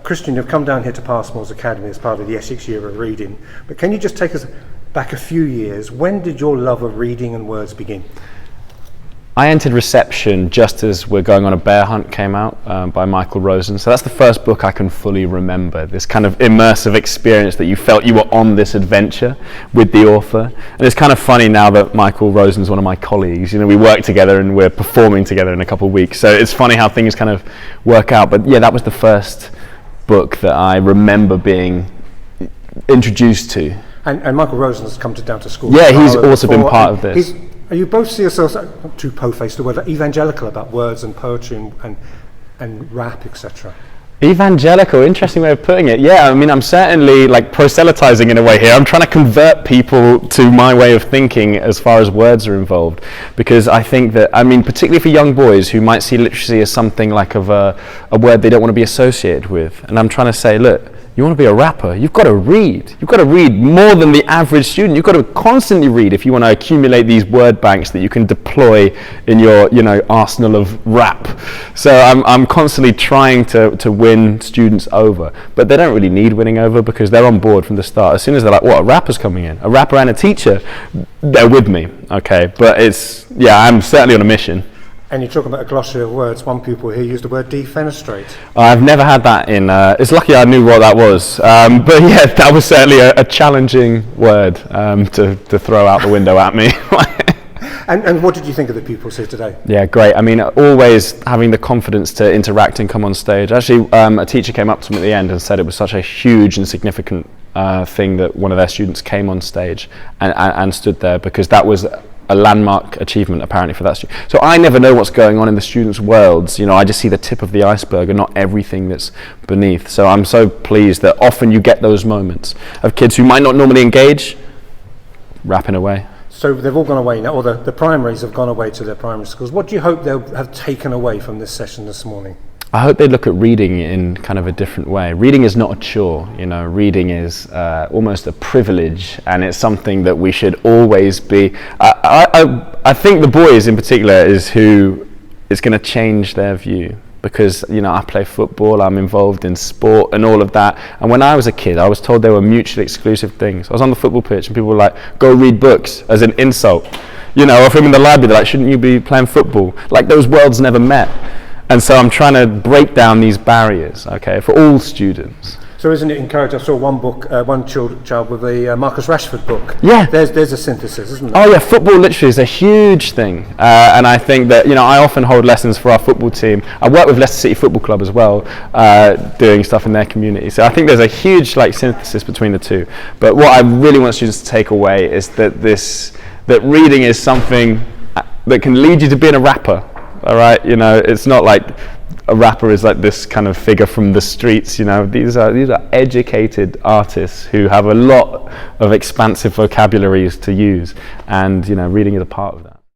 Christian, you've come down here to Passmore's Academy as part of the Essex Year of Reading, but can you just take us back a few years? When did your love of reading and words begin? I entered reception just as We're Going on a Bear Hunt came out by Michael Rosen. So that's the first book I can fully remember, this kind of immersive experience that you felt you were on this adventure with the author. And it's kind of funny now that Michael Rosen's one of my colleagues. You know, we work together and we're performing together in a couple of weeks. So it's funny how things kind of work out. But yeah, that was the first book that I remember being introduced to. And Michael Rosen has come down to school. Yeah, he's also been part of this. You both see yourselves, not too po-faced the word, evangelical about words and poetry and rap, etc. Evangelical, interesting way of putting it. Yeah, I mean, I'm certainly like proselytizing in a way here. I'm trying to convert people to my way of thinking as far as words are involved, because I think that, I mean, particularly for young boys who might see literacy as something like of a word they don't want to be associated with. And I'm trying to say, look, you want to be a rapper, you've got to read. You've got to read more than the average student. You've got to constantly read if you want to accumulate these word banks that you can deploy in your, arsenal of rap. So I'm constantly trying to win students over, but they don't really need winning over because they're on board from the start. As soon as they're like, what, a rapper's coming in, a rapper and a teacher, they're with me, okay? But I'm certainly on a mission. And you talk about a glossary of words. One pupil here used the word defenestrate. I've never had that in, it's lucky I knew what that was. But yeah, that was certainly a challenging word to throw out the window at me. And what did you think of the pupils here today? Yeah, great. I mean, always having the confidence to interact and come on stage. Actually, a teacher came up to me at the end and said it was such a huge and significant thing that one of their students came on stage and stood there, because that was a landmark achievement apparently for that student. So I never know what's going on in the students' worlds. I just see the tip of the iceberg and not everything that's beneath. So I'm so pleased that often you get those moments of kids who might not normally engage, rapping away. So they've all gone away now, or the primaries have gone away to their primary schools. What do you hope they'll have taken away from this session this morning? I hope they look at reading in kind of a different way. Reading is not a chore, reading is almost a privilege, and it's something that we should always be. I think the boys in particular is who is going to change their view, because I play football, I'm involved in sport and all of that, and when I was a kid I was told they were mutually exclusive things. I was on the football pitch and people were like, go read books, as an insult, or if I'm in the library they're like, shouldn't you be playing football? Like, those worlds never met. And so I'm trying to break down these barriers, okay, for all students. So isn't it encouraging? I saw one child with a Marcus Rashford book. Yeah. There's a synthesis, isn't there? Oh yeah, football literally is a huge thing. And I think that, I often hold lessons for our football team. I work with Leicester City Football Club as well, doing stuff in their community. So I think there's a huge synthesis between the two. But what I really want students to take away is that reading is something that can lead you to being a rapper. All right, it's not like a rapper is like this kind of figure from the streets. These are educated artists who have a lot of expansive vocabularies to use, and reading is a part of that.